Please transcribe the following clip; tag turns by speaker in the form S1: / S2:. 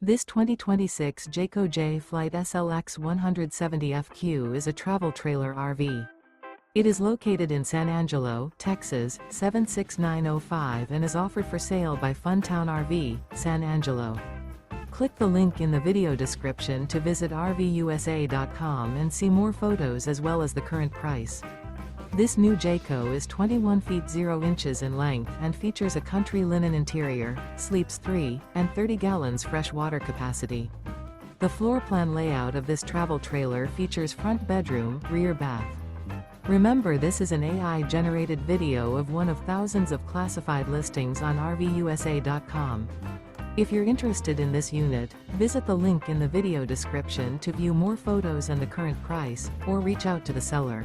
S1: This 2026 Jayco Jay Flight SLX 170FQ is a travel trailer RV. It is located in San Angelo, Texas, 76905 and is offered for sale by Funtown RV, San Angelo. Click the link in the video description to visit RVUSA.com and see more photos as well as the current price. This new Jayco is 21 feet 0 inches in length and features a country linen interior, sleeps 3, and 30 gallons fresh water capacity. The floor plan layout of this travel trailer features front bedroom, rear bath. Remember, this is an AI-generated video of one of thousands of classified listings on RVUSA.com. If you're interested in this unit, visit the link in the video description to view more photos and the current price, or reach out to the seller.